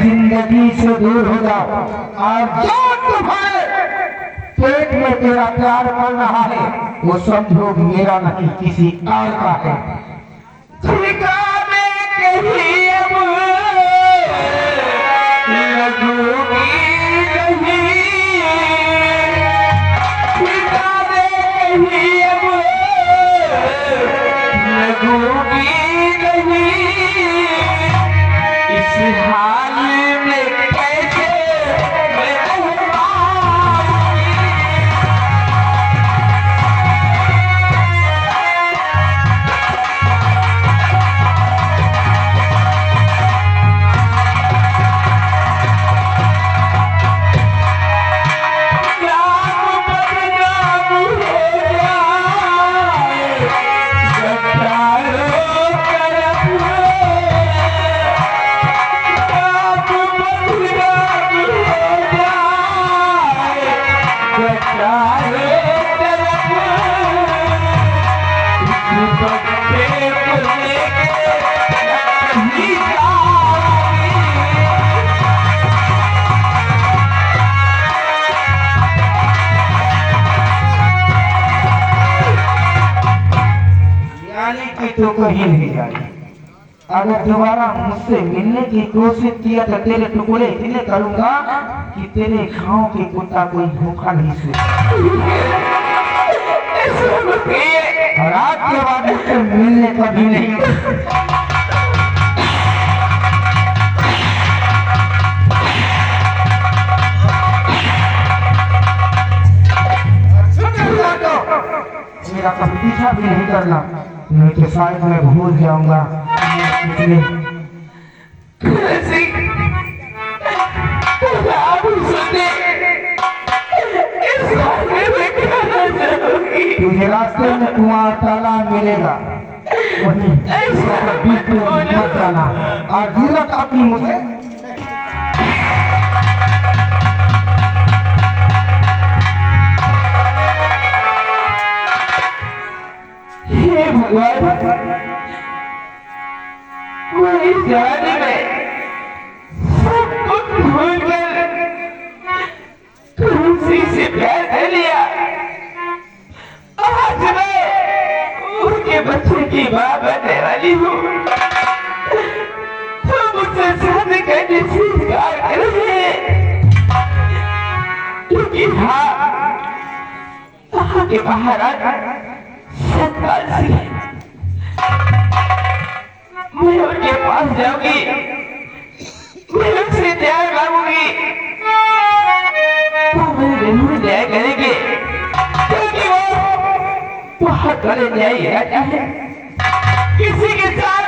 जिंदगी से दूर हो जाओ और जो तुम्हारे पेट में तेरा प्यार कर रहा है वो समझो मेरा नहीं किसी और का है। ठिकाने कहीं अब लगूंगी नहीं, ठिकाने कहीं अब लगूंगी नहीं, इस हाल में कैसे मैं रह पाऊंगी। नाम बदनाम हो जाए, गद्दारों तरफ तो कहीं नहीं जाए। अगर दोबारा मुझसे मिलने की कोशिश किया तो तेरे टुकड़े इतने करूंगा कि तेरे गांव के कुत्ता कोई भूखा नहीं सो। और आज के बाद मुझसे मिलने कभी नहीं। मेरा कभी पीछा भी नहीं करना, नहीं तो शायद मैं भूल जाऊंगा। तुझे रास्ते में कुआं तालाब मिलेगा, वहीं बीच में मत जाना और गिरत अपनी मुझे। इस जवानी में सब कुछ भूलकर तुलसी से प्यार कर लिया। आज मैं उसके बच्चे की मां बनने वाली हूँ। तो मुझसे शादी करने से इनकार कर रहे हैं, क्योंकि हाँ के बाहर आकर मैं उनके पास जाऊंगी, मैं उनसे प्यार मांगूंगी, वो मेरे जरूर न्याय करेंगे, क्योंकि वो बहुत बड़े न्यायी राजा है। किसी के साथ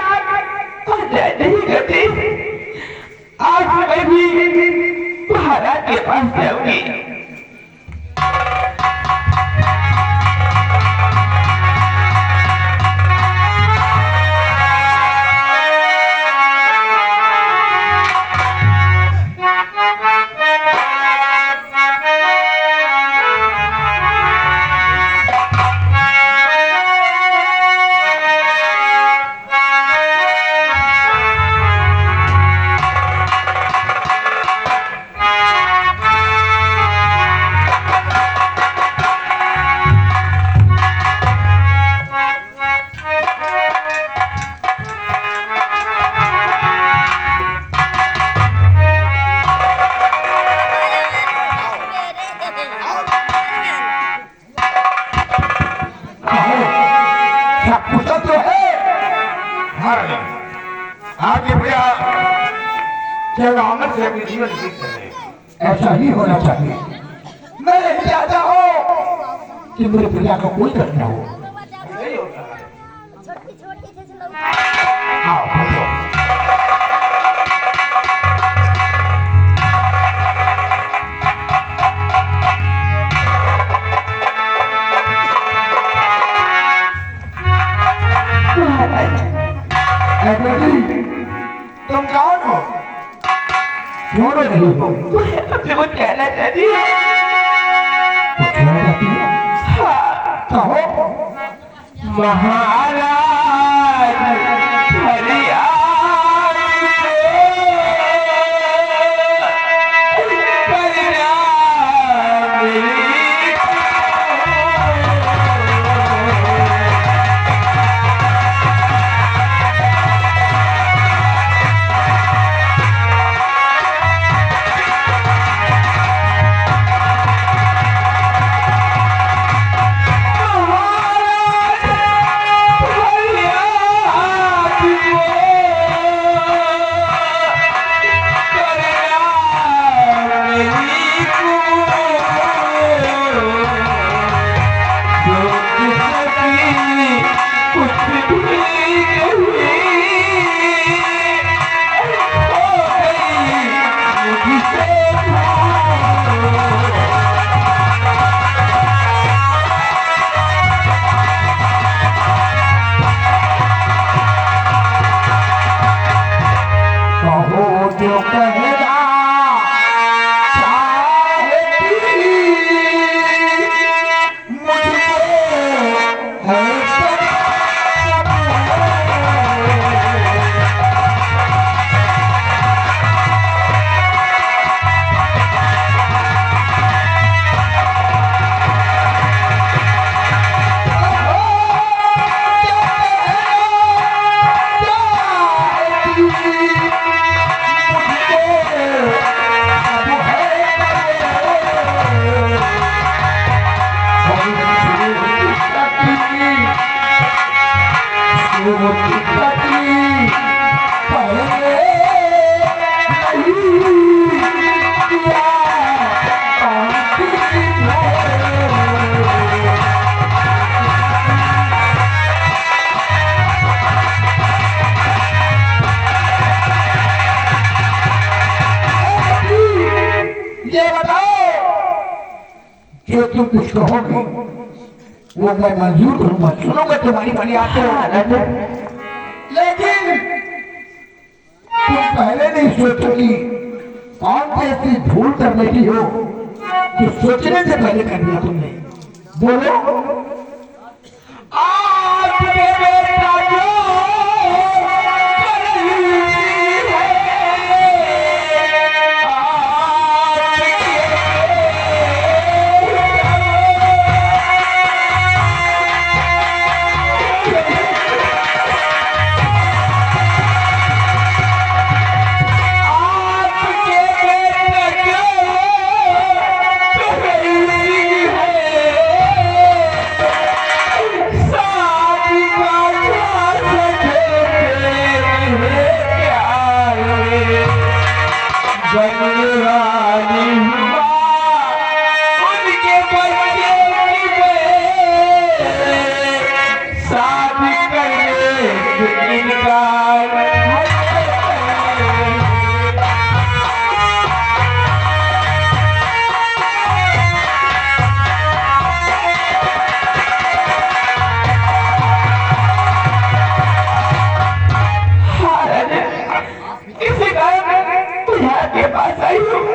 अन्याय नहीं करते। आज मैं भी महाराज के पास जाऊंगी। से अपनी जीवन जीत रहे। ऐसा ही होना चाहिए। मैं नहीं चाहता हूँ कि मेरे प्रजा का कोई कष्ट न हो। आओ बैठो। तुम कौन हो? क्यों रो रही हो? मुझे कुछ कहना चाहती है। कुछ कहना चाहती हो? कहो। महाराज हरियाणा जो तुम कुछ कहोगे वो मैं मंजूर करूंगा, सुनूंगा तुम्हारी फरियाद को। लेकिन तुम पहले नहीं सोचोगी कौन सी ऐसी भूल कर बैठी हो कि सोचने से पहले कर दिया तुमने। बोलो।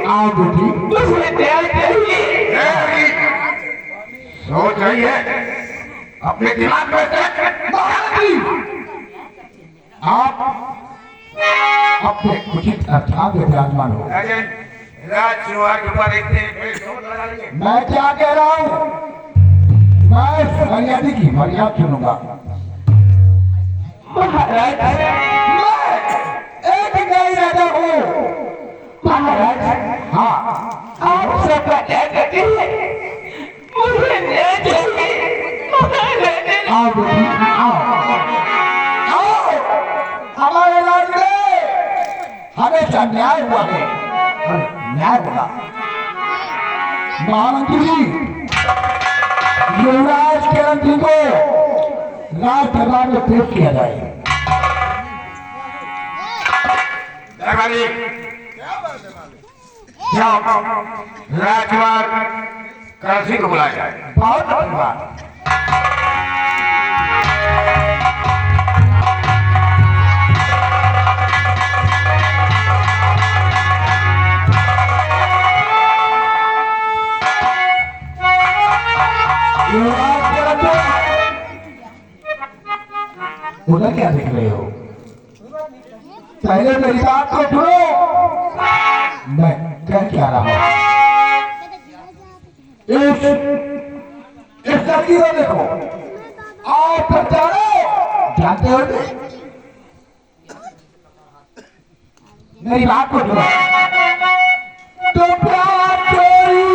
आओ बेटी, सोच रही है अपने दिमाग में आप अपने उचित अर्थात विराजमान हो। राजकुमार के ऊपर मैं क्या कह रहा हूँ? मैं फरियादी की फरियाद सुनूंगा। महाराज एक नई राजा हूँ। महाराज हाँ, आप सबका क्या कहते हैं? मुझे न्याय चाहिए। आओ बेटी, आओ। हमारे राज्य में हमेशा न्याय हुआ है और न्याय होगा। महामंत्री जी, युवराज किरण जी को राज दरबार में पेश किया जाए। दरबारी जाओ राजकुमार करण सिंह को बुलाया जाए। बहुत धन्यवाद। उधर क्या देख रहे हो? पहले मेरी बात को सुनो। मैं कह क्या रहा हूं? इस लड़की को देखो और पहचानो। जानते हो मेरी बात को सुनो। तो प्यार चोरी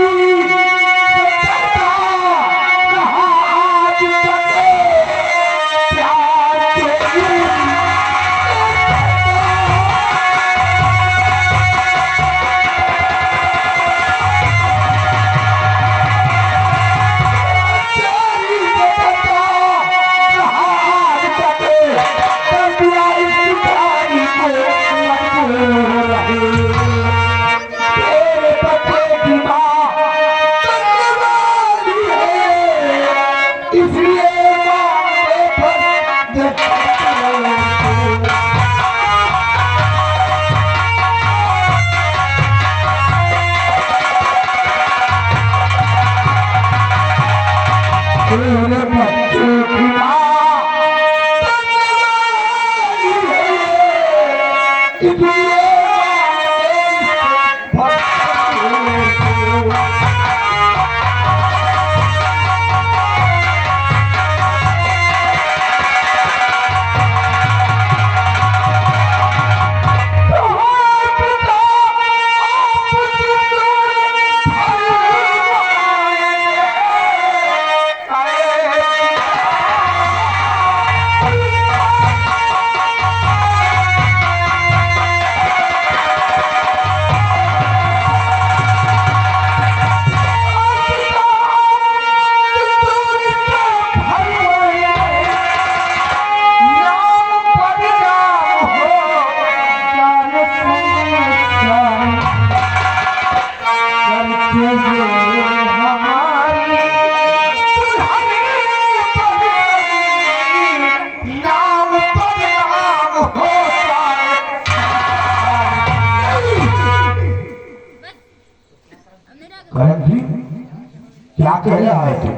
क्या कह रहा है तू?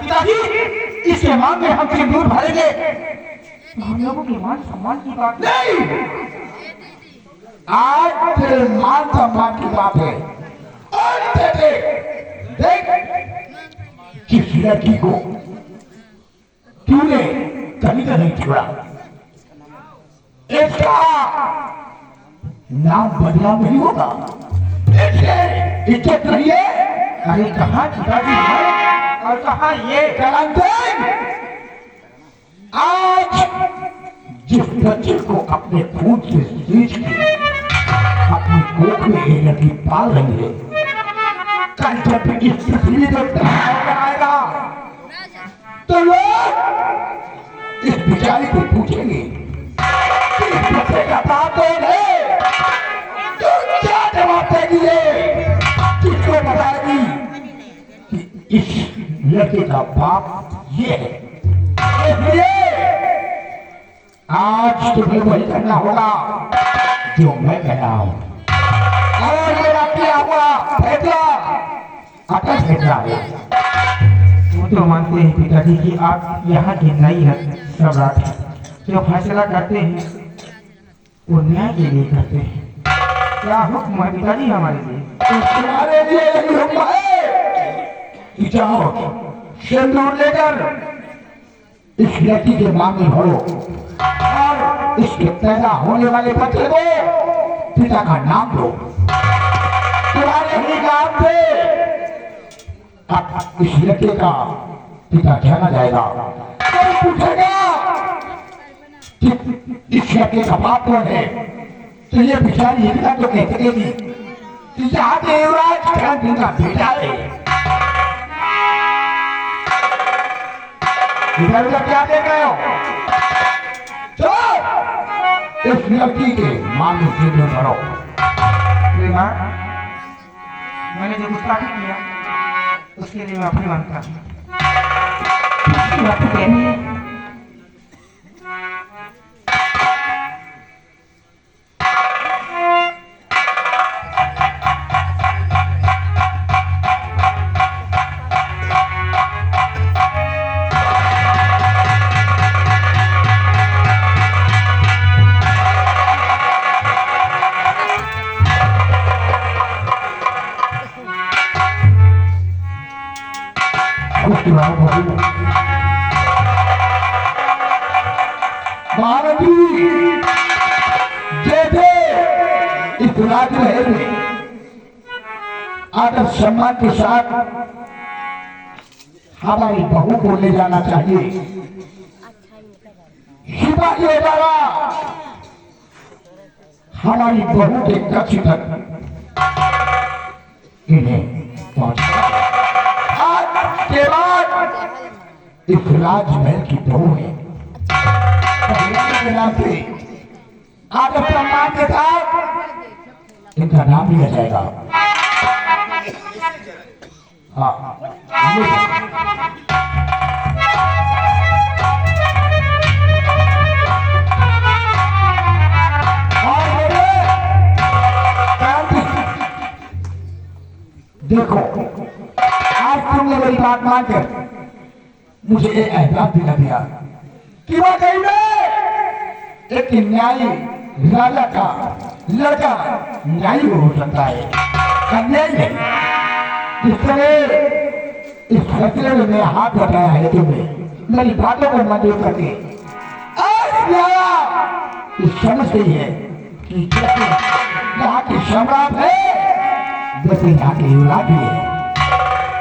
पिताजी इसके मान में हम सिंदूर भरेंगे। हम लोगों के मान सम्मान की बात नहीं, आज तेरे मान सम्मान की बात है। और देख किस लड़की को तूने कभी तो नहीं छोड़ा। इसका नाम बदनाम नहीं होगा। इज्जत नहीं है। अरे कहाँ पिताजी है और कहाँ ये कलंदर? आज जिस बच्चे को अपने खून से सींच के अपनी कोख में ये लड़की पाल रही है, कल जब इस पृथ्वी पर आएगा तो लोग इस बेचारी को पूछेंगे कि इस बच्चे का बाप कौन है? तो क्या जवाब देगी? किसको बताएगी कि इस लड़के का बाप ये है? इसलिए आज तुम्हें वही करना होगा जो मैं कह रहा हूं। और मेरा किया हुआ फैसला अटल फैसला है। वो तो मानते हैं पिताजी कि आप यहाँ के नई सम्राट हैं। जो फैसला करते हैं वो न्याय के लिए करते हैं। क्या हुक्म है पिताजी हमारे लिए? तुम्हारे लिए यही हुक्म है कि जाओ सिंदूर लेकर इस लड़की के मांग में भरो और इसके पैदा होने वाले बच्चे को पिता का नाम दो। तुम्हारे ही नाम से अब इस लड़के का पिता जाना जाएगा। कोई पूछेगा कि इस लड़के का बाप कौन है, तो ये बेचारी इतना तो कह सकेगी कि यहाँ देवराज का बेटा है। इधर उधर क्या देख रहे हो? चलो इस लड़की के मांग में भरो। प्रेमा, मैंने जो गुस्ताखी किया उसके लिए माफी मांगता हूँ। माफी देनी है। महाराजी जैसे इस राजमहल में आदर सम्मान के साथ हमारी बहू को ले जाना चाहिए। सिपाही द्वारा हमारी बहू के कक्ष तक इन्हें आज के बाद इस राजमहल की बहू है के नाम से आदर सम्मान के साथ इनका नाम लिया जाएगा। हाँ देखो आज तुमने मेरी बात मानकर मुझे एक एहसास दिला दिया कि वह कहीं में एक न्यायी राजा का लड़का न्यायी हो सकता है। अन्यायी नहीं। इस तरह इस फैसले में मेरा हाथ बताया है तुमने मेरी बातों को मंजूर करके आज न्याया इस समझ गई है कि जैसे यहाँ की सम्राट है वैसे यहाँ की युवराज भी है।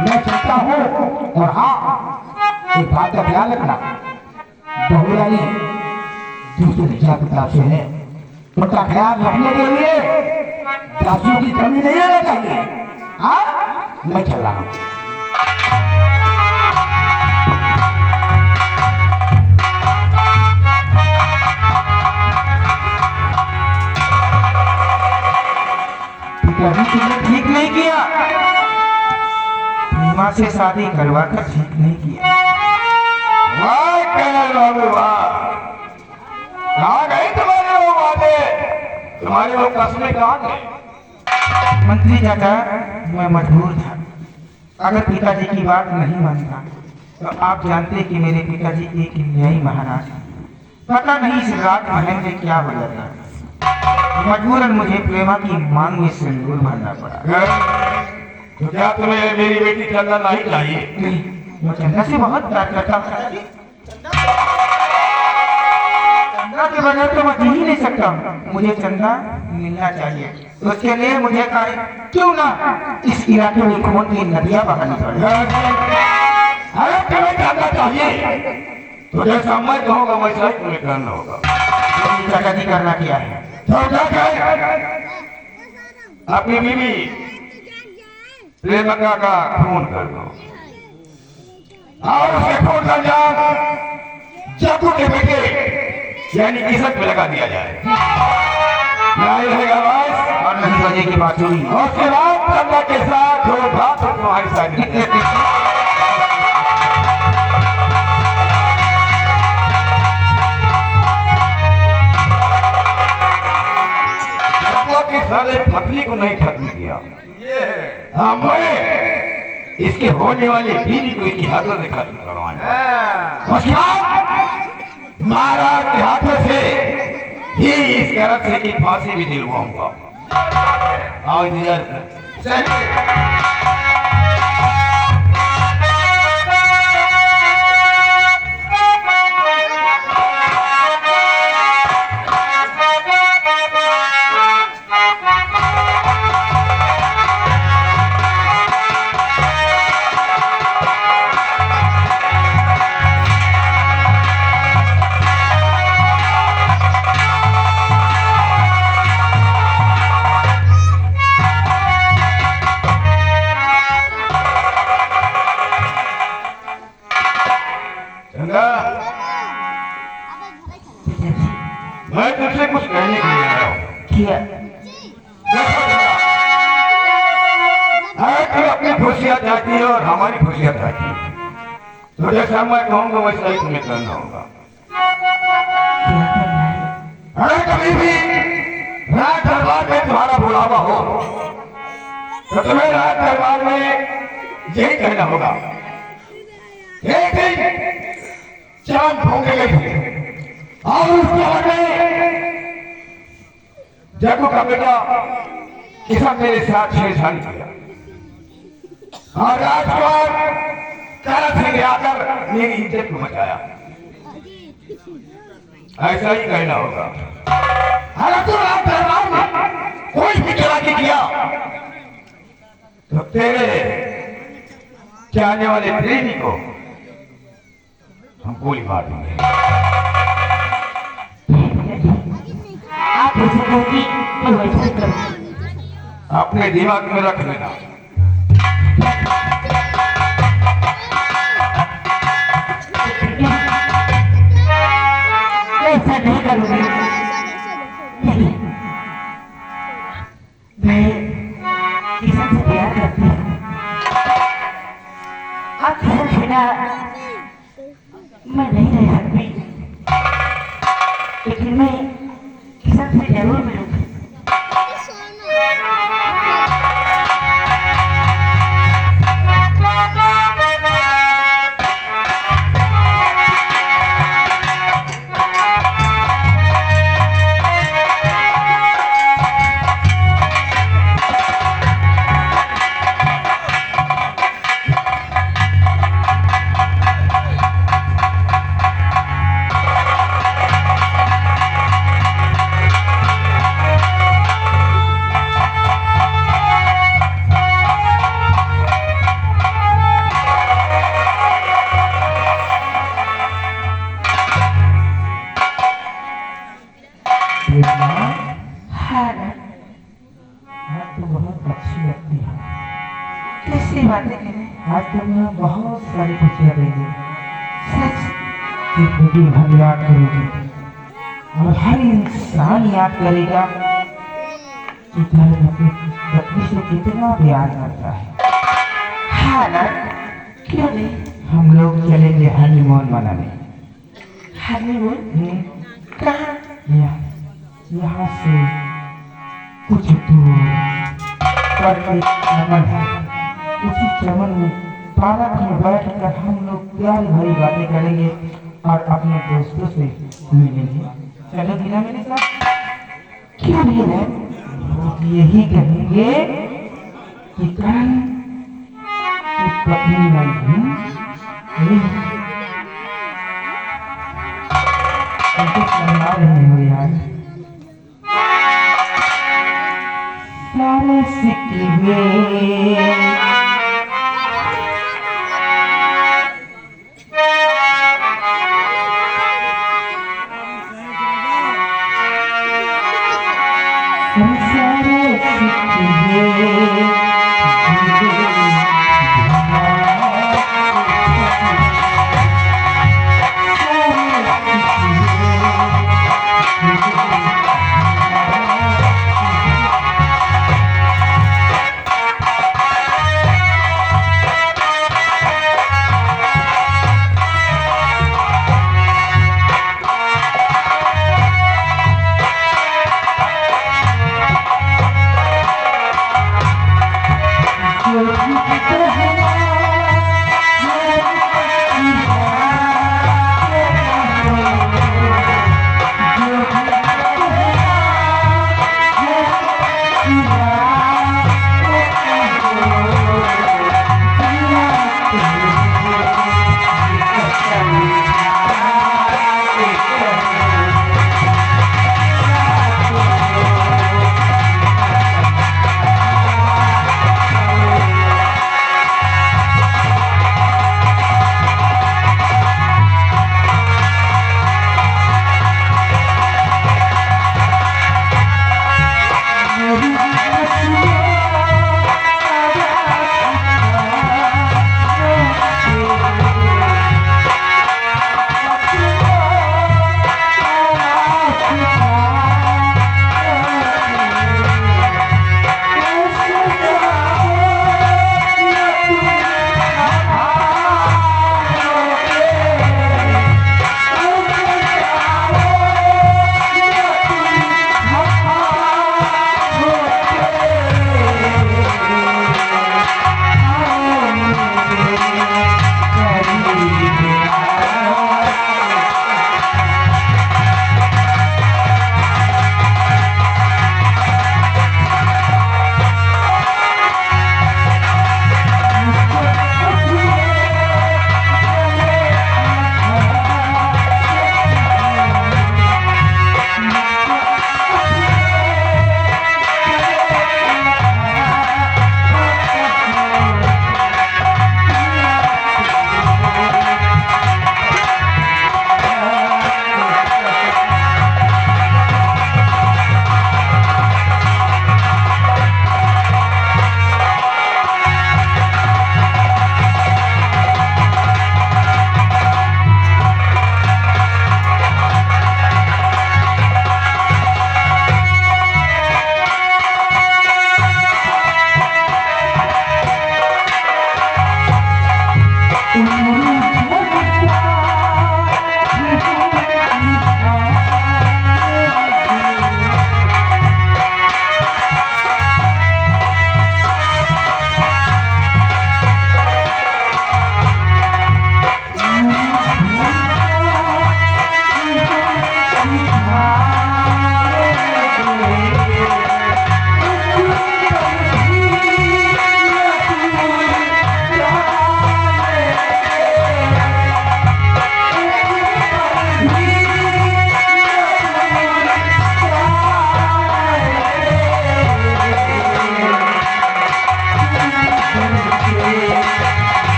मैं चाहता हूँ और हाँ एक बात का ख्याल रखना बहुरानी दूसरे जागरूकता से है उनका ख्याल रखने के लिए दासियों की कमी नहीं रहना चाहिए। हाँ मैं चल रहा हूँ। तुमने ठीक नहीं किया। माँ से शादी करवा कर ठीक नहीं किया। वाह कर्नल बाबू वाह, कहाँ गए तुम्हारे वो वादे, तुम्हारे वो कस्में कहाँ गए? मंत्री चाचा मैं मजबूर था। अगर पिताजी की बात नहीं मानता तो आप जानते कि मेरे पिताजी एक न्यायी महाराज हैं। पता नहीं इस रात महल में क्या हो जाता है। मजबूरन मुझे प्रेमा की मांग में सिंदूर भरना पड़ा। तो क्या तुम्हें मेरी बेटी चंदा नहीं चाहिए? नहीं, मैं चंदा से बहुत प्यार करता हूँ। चंदा के बगैर तो मैं जी ही नहीं सकता। मुझे चंदा मिलना चाहिए। उसके लिए मुझे क्यों ना इस इलाके में खून की नदियां बहानी पड़े। अरे तुम्हें चंदा चाहिए तो जैसा मैं कहूँगा वैसा ही तुम्हें करना होगा। चाचा जी करना क्या है? तो अपनी बीवी प्रेमिका का खून कर दो और उसे खून का जाम चाकू के बेटे यानी किसक पे लगा दिया जाए। नहीं रहेगा बस और नहीं बजे की बात हुई। और उसके बाद चंदा के साथ दो बात तुम्हारी शादी। साले पत्नी को नहीं खत्म किया। हाँ मैं इसके होने वाली बीवी को इसकी हाथों से खत्म करवाना। महाराज के हाथों से ही इस गलत से की फांसी भी दिलवाऊंगा। आओ इंतजार किया। तू अपनी खुशियाँ चाहती है और हमारी खुशियाँ चाहती है, तो जैसा मैं कहूँगा वैसा ही तुम्हें करना होगा। क्या करना है? अरे कभी भी राज दरबार में तुम्हारा बुलावा हो तो तुम्हें राज दरबार में यही कहना होगा, एक दिन चांद फूंके गई और उसके आगे जगू का बेटा किसान मेरे साथ छेड़छाड़ी किया और राजकुमार काला सिंह आकर मेरी इज्जत को बचाया। ऐसा ही कहना होगा। अगर तू राज दरबार में कोई भी चालाकी किया तो तेरे चाहने वाले प्रेमी को हम गोली मार देंगे। आप जैसे कहोगी मैं वैसे करूँ। अपने दिमाग में रख लेना। ऐसा नहीं करूँगी। नहीं, मैं किसान से प्यार करती हूँ। आप किसान के बिना मैं नहीं रह सकती, लेकिन मैं किसान से जरूर मिलूंगी। कैसी बातें करें। आज तुम्हें बहुत सारी खुशियाँ देंगे। सच जिंदगी भर याद करोगी और हर इंसान याद करेगा कि दर्द अपनी पत्नी से कितना प्यार करता है। हाँ ना, क्यों नहीं। हम लोग चलेंगे हनीमून मनाने। हनीमून कहाँ? यहाँ से कुछ दूर पर एक चमन है। उसी चमन में पार्क में बैठकर हम लोग प्यारी भरी बातें करेंगे और अपने दोस्तों से मिलेंगे। चलोगी ना मेरे साथ? क्यों नहीं है? लोग यही कहेंगे कि कल की पत्नी नहीं हमको शर्मा रहे हो यार। सारे सिक्के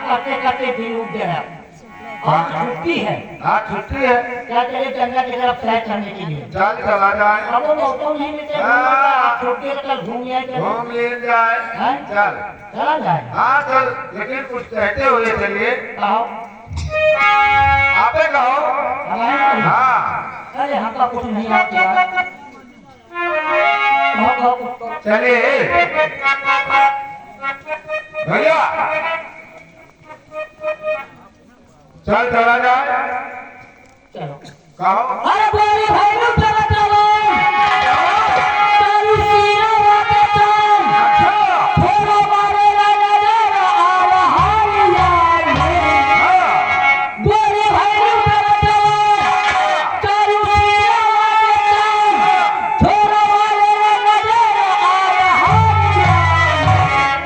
करते करते दिन उग गया और छुट्टी है। आज छुट्टी है, क्या चले गंगा की तरफ सैर करने के लिए। चल चला जाए, अब वो मौसम नहीं मिलते, हाँ। छुट्टी है, कल घूम आए चले। घूम ले जाए, हैं? चल। चला जाए। हाँ चल, लेकिन कुछ कहते हुए चलिए। कहो आपे कहो। हमारे को- हाँ अरे हमका कुछ नहीं आती बात। कहो कुछ कहो। चलिए भैया, चल चला जाए, चलो कहो। अरे बोले भाई लोग चला चलो चालू सीना वाके तुम अच्छा, थोड़ा मारे लगा जरा आवा हाल यार हाँ, बोले भाई लोग चला चलो चालू सीना वाके तुम थोड़ा मारे लगा जरा आवा हाल यार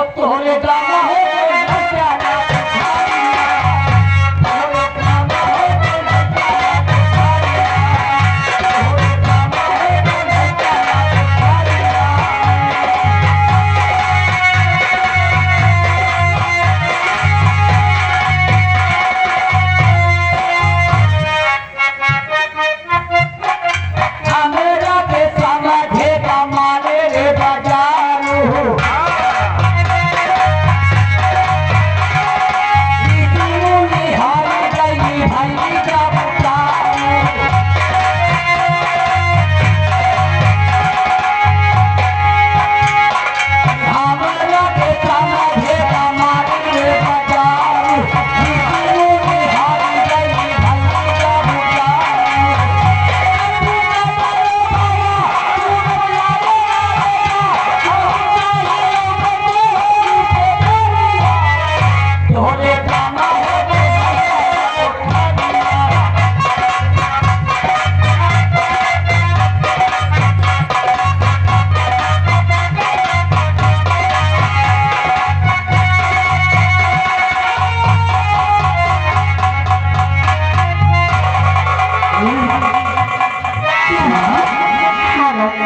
अब तो होले ड्रामा है नशा ना मेरा के समझे कमाने रे बाजारू निहारी गई भाई का पुकारू हमरा के समझे कमाने रे बाजारू निहारी गई भाई का तोरे कामा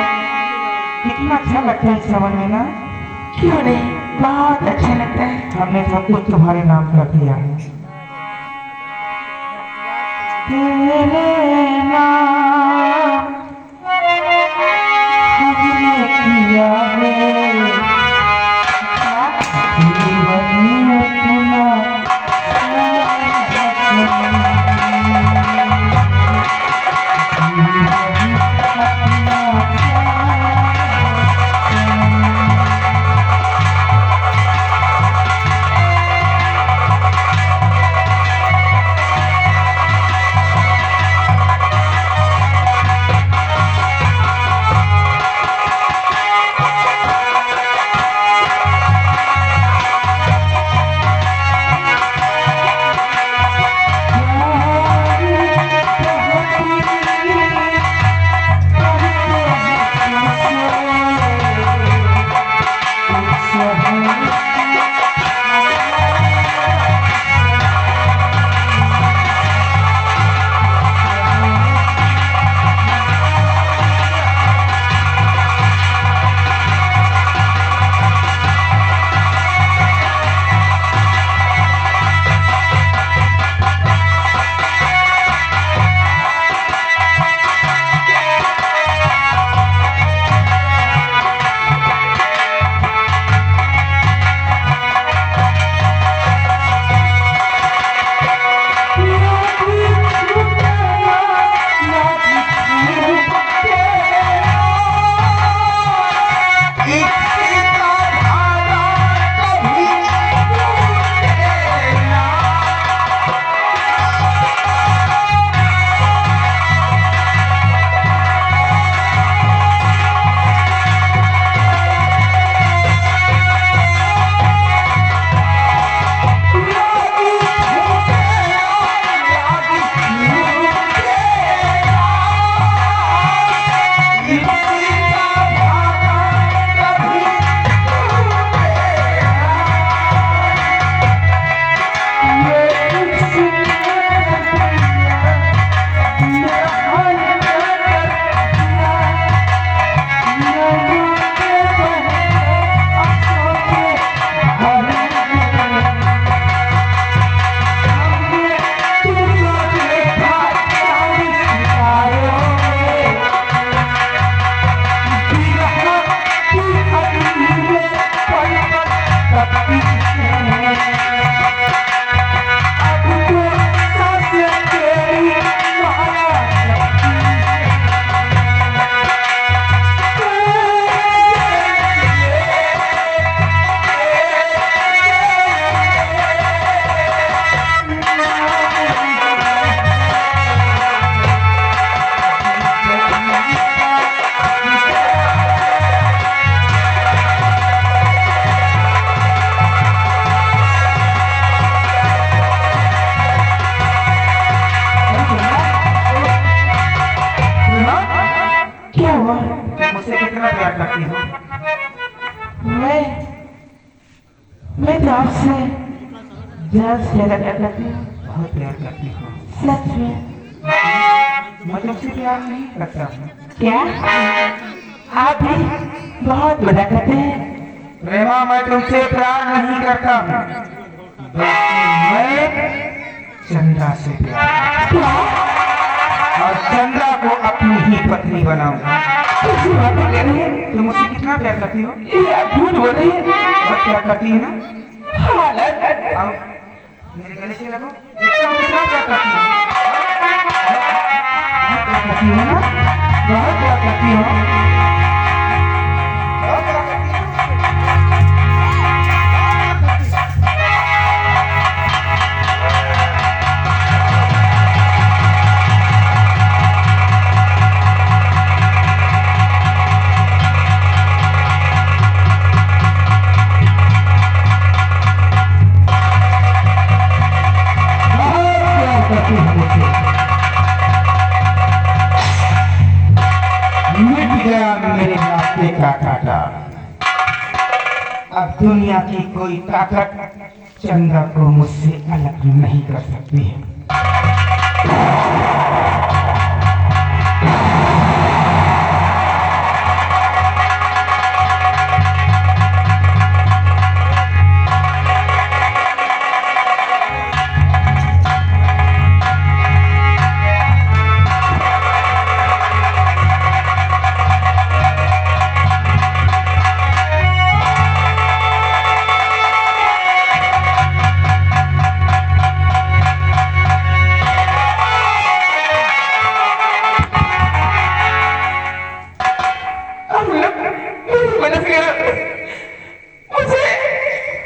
कितना अच्छा लगता है श्रवण में ना। क्यों नहीं, बहुत अच्छा लगता है। हमने सब कुछ तुम्हारे नाम कर दिया। तेरे नाम हमने किया है, जीवन अपना जान से ज्यादा प्यार करती हूँ। बहुत प्यार करती हो। सच में? मैं तुमसे प्यार नहीं करता हूँ। क्या आप भी बहुत बड़ा करते हैं? प्रेमा, मैं तुमसे प्यार नहीं करता हूँ, बल्कि मैं चंदा से प्यार क्या और चंदा को अपनी ही पत्नी बनाऊंगा। कैसी बात कर रही है? तुम मुझसे कितना प्यार करती हो? ये आप झूठ बोल रही है। बहुत प्यार करती है ना? हाँ, आओ मेरे गले से लगो, देखो हम कितना प्यार करती हो। बहुत प्यार करती हो ना? बहुत प्यार करती हो। बहुत प्यार करती हो। मिट गया मेरे रास्ते का कांटा। अब दुनिया की कोई ताकत चंदा को मुझसे अलग नहीं कर सकती है।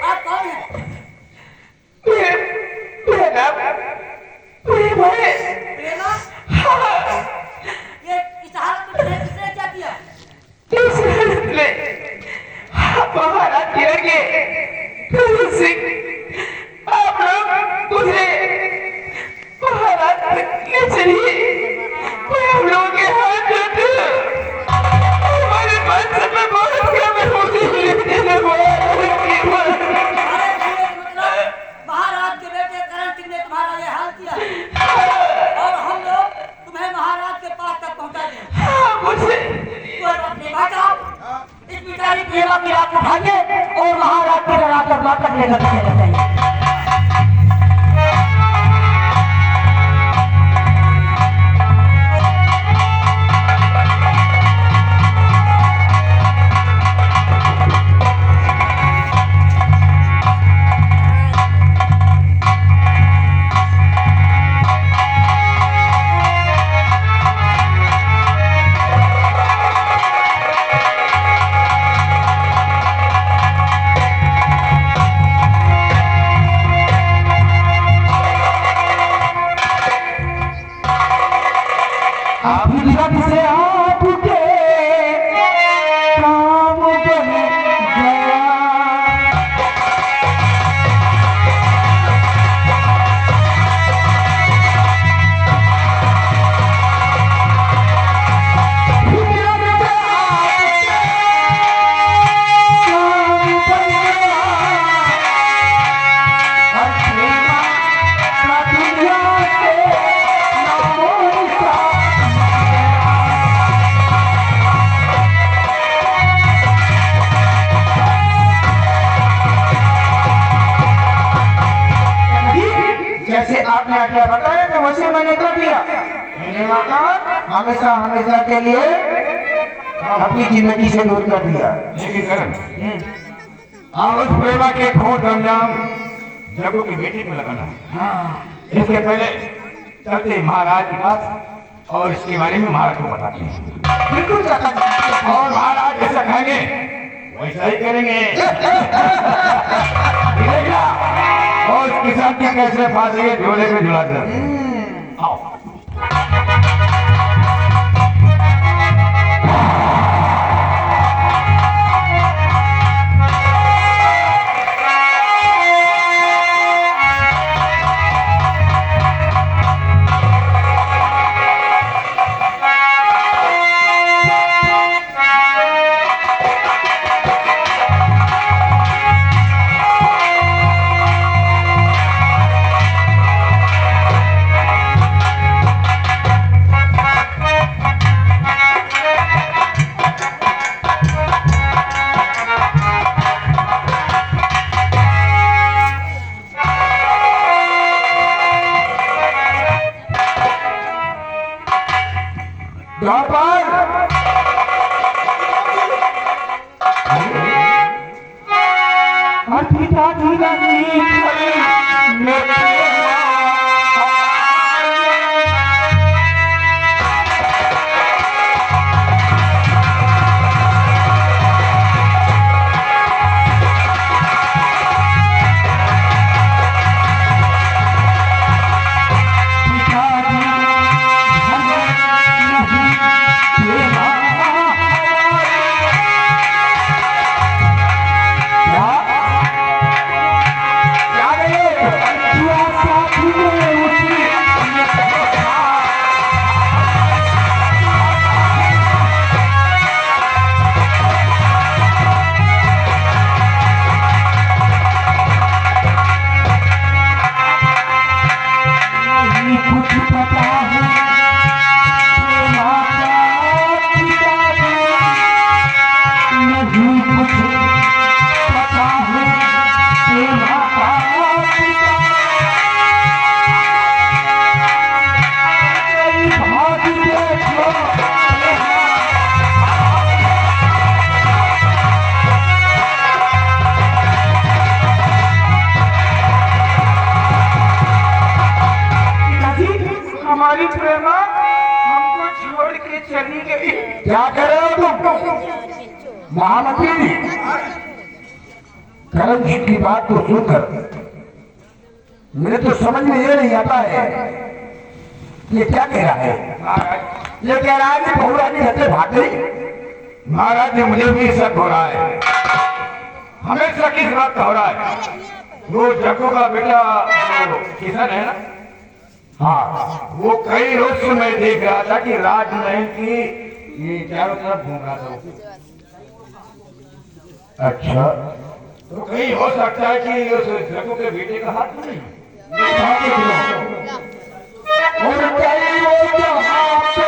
आप कौन हैं? प्रेमा? ये इस हालत में तुम्हें किसने क्या किया? महाराज के बेटे करण सिंह ने तुम्हारा ये हाल किया और हम लोग तुम्हें महाराज के पास तक पहुंचा दें। तुम अपने भाषा इस बिचारी प्रेमा की रात उठाइए और महाराज की लड़ा कर वापस लेकर चले जाइए। अब जब से आपके काम बन गया, जैसे आपने आज्ञा बताया तो वैसे मैंने कर दिया। मैंने माता हमेशा हमेशा के लिए अपनी जिंदगी से दूर कर दिया। लेकिन करण, उस प्रेमा के खोट अंजाम जगू की बेटी में लगाना है। इसके पहले चलते महाराज के पास और इसके बारे में महाराज को बताते हैं। बिल्कुल और महाराज जैसा कहेंगे वैसा ही करेंगे। और इसके साथ क्या कैसे फांसी के झोले में झुलाते हैं। आओ। द्वारपाल पिताजी हमारी प्रेमा हमको छोड़ के चली गई। क्या कर रहे हो तुम महामंत्री? करण जी की बात को सुनकर मेरे तो समझ में ये नहीं आता है ये क्या कह रहा है। ये कह रहा है कि बहू रानी घर से भाग गई। महाराज जी मुझे भी शक हो रहा है, हमेशा किस बात का हो रहा है। वो जग्गू का बेटा किशन है ना, हाँ वो कई रोज से मैं देख रहा था कि राजमहल की ये चारों तरफ घूम रहा था। अच्छा तो कहीं हो सकता है कि उस जग्गू के बेटे का हाथ नहीं और कई वो यहाँ पे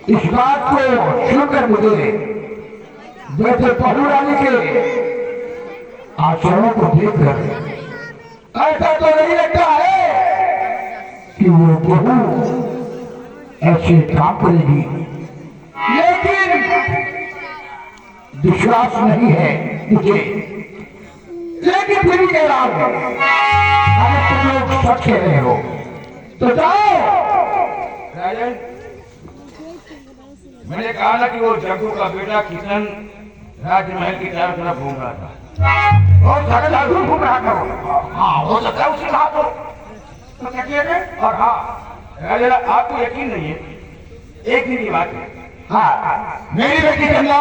इस बात को सुनकर मुझे जैसे बहू रानी के आचरणों को देखकर ऐसा तो नहीं लगता है कि वो बहू ऐसे काम करेगी, लेकिन विश्वास नहीं है मुझे। लेकिन फिर भी कह रहा हूं अगर तुम लोग सच कह रहे हो तो जाओ। मैंने कहा ना कि वो जग्गू का बेटा किशन राजमहल की चारों तरफ घूम रहा था और जरूर घूम रहा था। हाँ हो सकता है उसी कहा तो क्या किया गया। और हाँ जरा आपको यकीन नहीं है, एक दिन की बात है। हाँ मेरी बेटी गंगा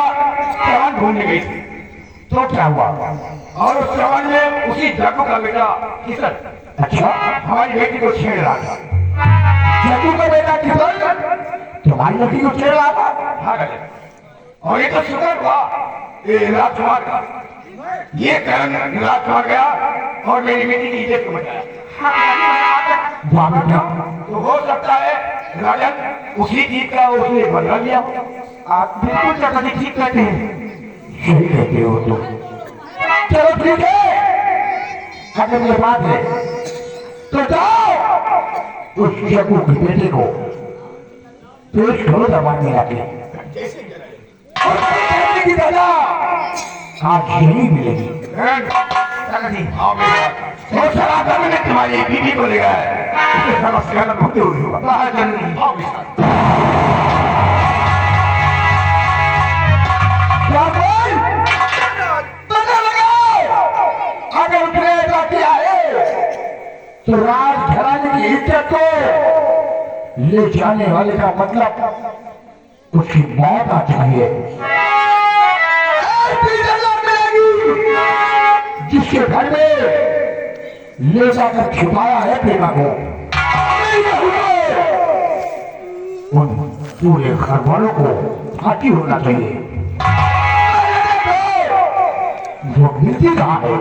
चौहान घूमने गई थी तो क्या हुआ और उस चौहान में उसी जग्गू का बेटा किशन अच्छा हमारी बेटी को छेड़ रहा था। जग्गू का बेटा किशन तुम्हारी बेटी को छेड़ रहा था। हाँ और ये तो शुक्र हुआ ये राजकुमार का, ये कारण राजकुमार गया और मेरी बेटी की इज्जत को बचाया। तो हो सकता है राजन उसी चीज का उसने बदला लिया। आप बिल्कुल चाचा ठीक कहते हैं। सही कहते हो तुम। चलो ठीक है अगर ये बात है तो जाओ उस जग्गू के बेटे को पेश करो दरबार में आके। और कहने की सजा आज यही मिलेगी। चल जी आओ मेरे साथ। वो सलाह मैंने तुम्हारी बीवी को ले गया है, उसे समस्या न भूलते हुए होगा। कहा जल्दी आओ मेरे साथ। क्या बोल? पता लगाओ। अगर उसने ऐसा किया है तो राजघराने की इज्जत को ले जाने वाले का मतलब उसकी मौत आ चाहिए। ऐसी जगह मिलेगी जिसके घर में ले जाकर छुपाया है प्रेमा को, उन पूरे घर वालों को फांसी होना चाहिए। वो नीति कहाँ है?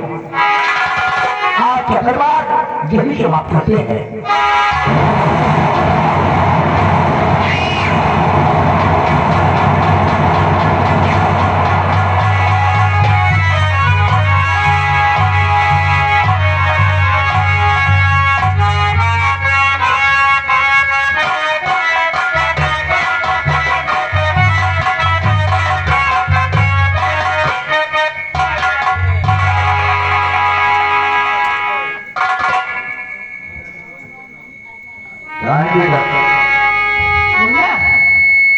आज चक्रवात यही समाप्त करते हैं।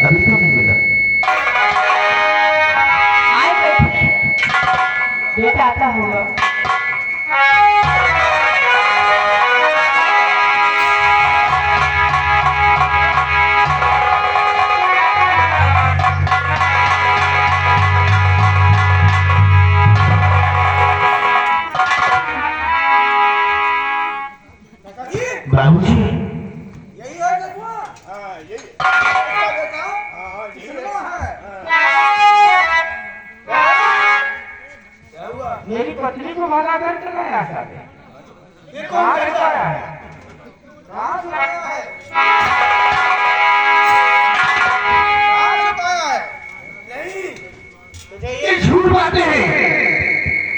अभी तो नहीं मिला। आए बैठे बेटा आता होगा। बाबूजी यही है देखो। हाँ यही इसका बेटा। हाँ यही है। क्या हुआ? मेरी पत्नी को भगा कर चला आया साहब। ये कहाँ कौन रहता कहता है? है? कहाँ से आया है? कहाँ से आया है? नहीं तुझे ये झूठ बातें हैं,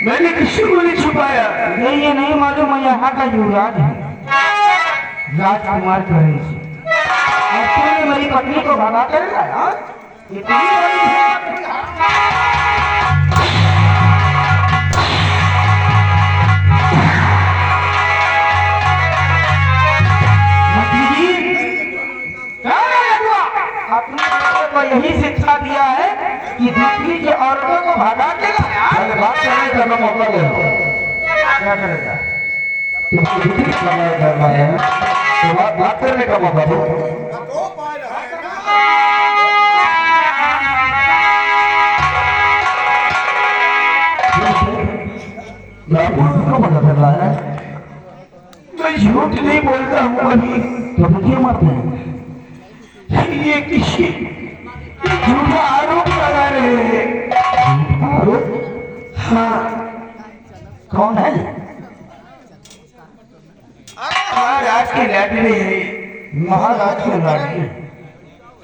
मैंने किसी को नहीं छुपाया। नहीं ये नहीं मालूम मैं यहाँ का युवराज हूँ, राजकुमार कहे से। और तूने मेरी पत्नी को भगा कर लाया? इतनी बड़ी हिम्मत? मंत्री जी, क्या है हुआ? अपने बेटे को यही शिक्षा दिया है कि दूसरी की औरतों को भगा के लाया? पहले बात करने का ना मौका दे। क्या करेगा? तुमको दूसरी करना है तो बात करने का मौका दो। दो पाए रहा है ना। मैं बोलने को मना कर रहा है मैं झूठ नहीं बोलता हूँ अभी। तो मुझे मत है। ये किसी झूठा आरोप लगा रहे हैं। आरोप? हाँ कौन है? महाराज की लाडली है। महाराज के लाडली।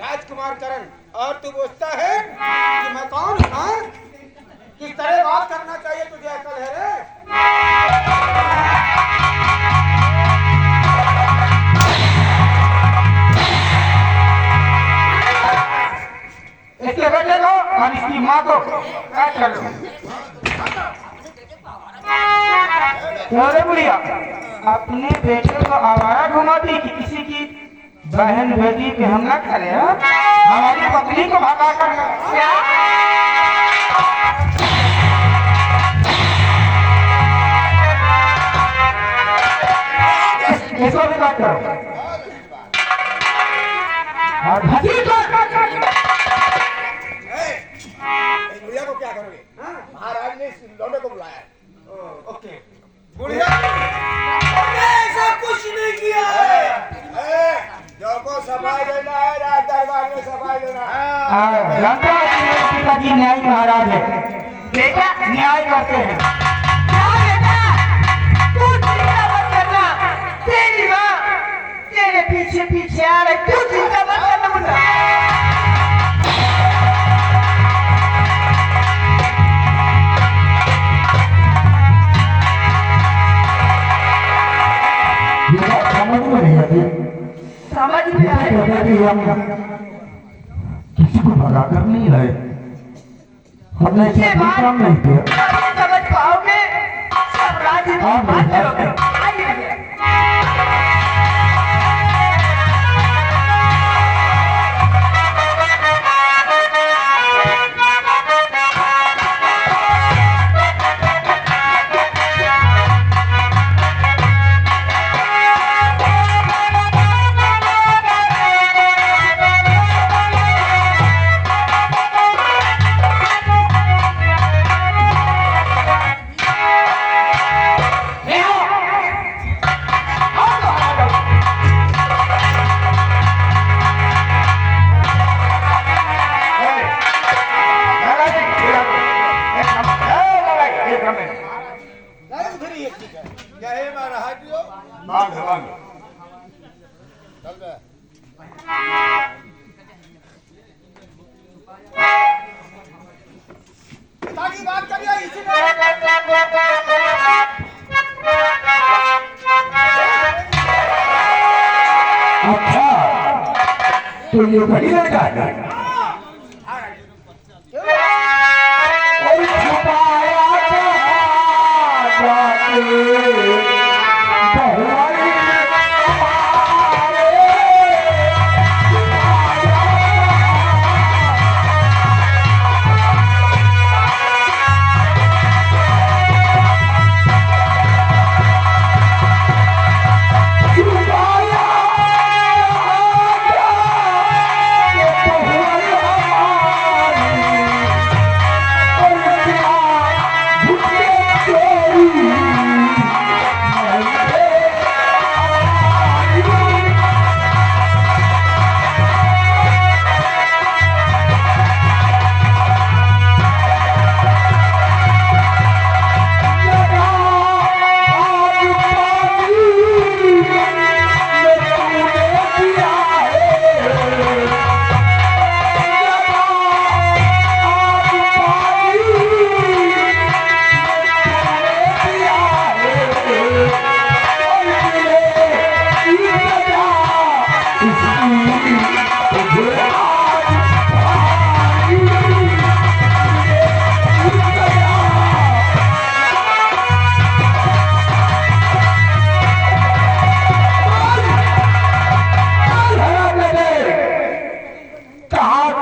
राजकुमार करण और तू पूछता है कि मैं कौन? हाँ किस तरह बात करना चाहिए तुझे अकल है रे? इसके बेटे को और इसकी माँ को क्या कर लो? अरे बुढ़िया, अपने बेटे को आवारा घुमाती कि किसी की बहन बेटी पे हमला करे? हाँ? हमारी पत्नी को भगा कर इसको भी बात करो और घसीट लो। इस बुढ़िया को क्या करोगे? हाँ? महाराज ने इस लौंडे को बुलाया है। ओके बुढ़िया हमने ऐसा कुछ नहीं किया है। जो को सफाई देना है राज दरबार में सफाई देना है। जानता है कि मेरे पिताजी न्याय महाराज है, बेटा न्याय करते हैं। क्या बेटा, तू चिंता मत करना, तेरी माँ तेरे पीछे पीछे आ रही, तू चिंता मत करना मुन्ना। ये बात समझ में नहीं आती। समझ में आए? कहते हैं कि हम किसी को भगा कर नहीं लाए, हमने ये ऐसा बात काम नहीं किया। कभी समझ पाओगे सब राजी बात करोगे आइए नहीं उधर ही एक चीज है क्या है मैं रहा दियो चल बे ताकि बात करिए इसी अच्छा तो ये बड़ी लड़का है और छुपाया जाके बहुआई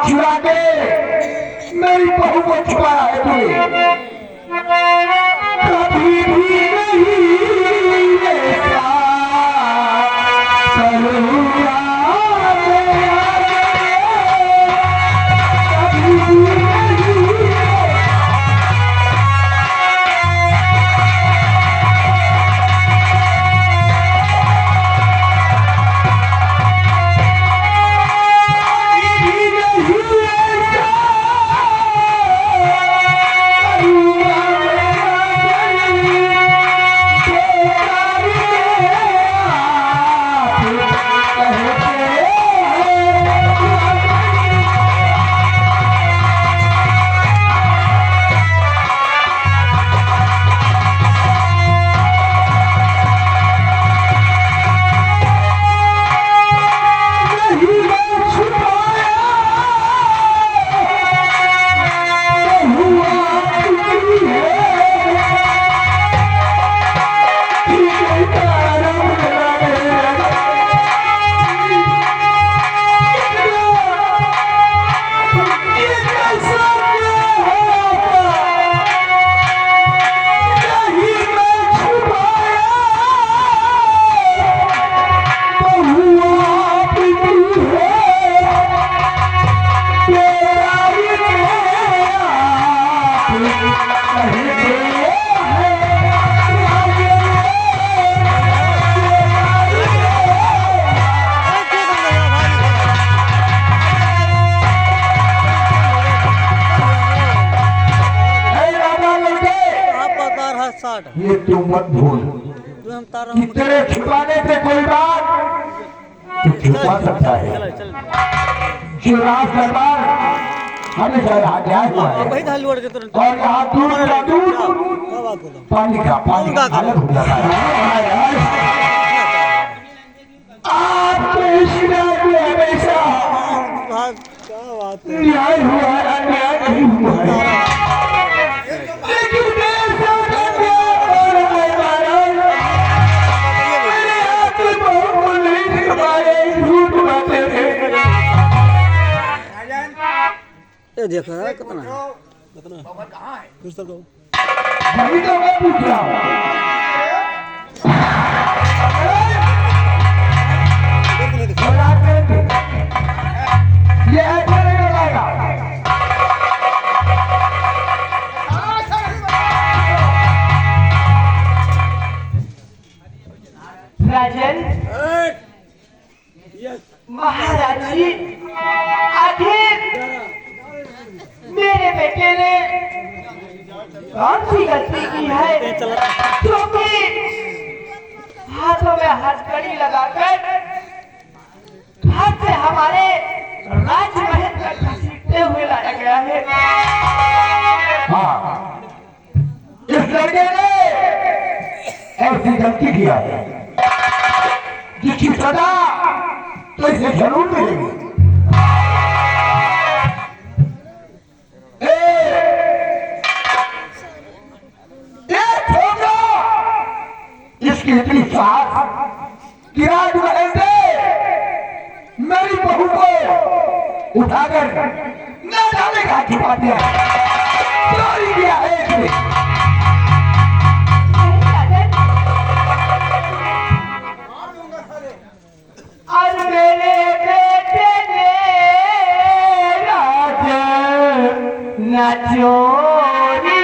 चुरा के मेरी बहू को छुपाया है तूने कभी भी नहीं ऐसा करूँगा कभी भी नहीं ये तू मत भूल कि तेरे छुपाने से कोई बात तू छुपा सकता है जो राज दरबार हमेशा अन्याय हुआ है और यहाँ दूध का दूध पानी का अलग हो जाता है आपके इस राज्य में हमेशा न्याय हुआ है अन्याय नहीं हुआ है ये देखो यार कितना है। बाबा कहाँ है? फिर से कहो। वही तो मैं पूछ रहा हूँ। ये ऐसे नहीं लगाएगा। राजन महाराज जी आखिर मेरे बेटे ने कौन सी गलती की है क्योंकि हाथों में हथकड़ी लगाकर हाथ से हमारे राजमहल तक घसीटते हुए लाया गया है। हाँ, इस लड़के ने ऐसी गलती किया है जिसकी सजा तो इसे जरूर मिलेगी। इसकी इतनी साहस कि राजमहल से मेरी बहू को उठाकर न जाने कहा छिपा दिया, चोरी किया है इसने। और मेरे बेटे ने राजन न चोरी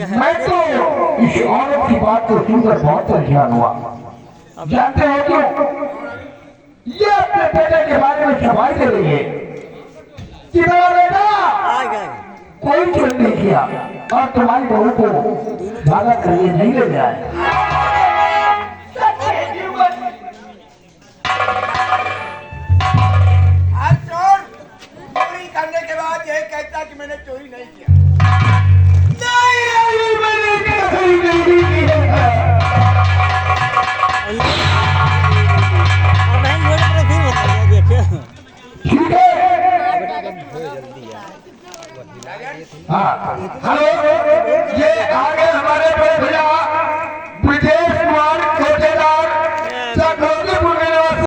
मैं तो इस औरत की बात को सुनकर बहुत परेशान हुआ। जानते हो क्यों? ये अपने बेटे के बारे में सफाई दे रही है कि मेरा बेटा कोई चोरी नहीं किया और तुम्हारी बहू को भागा कर ये नहीं ले जाए। आज चोर चोरी करने के बाद यही कहता कि मैंने चोरी नहीं किया। हाँ, हेलो, ये आगे हमारे बड़े भैया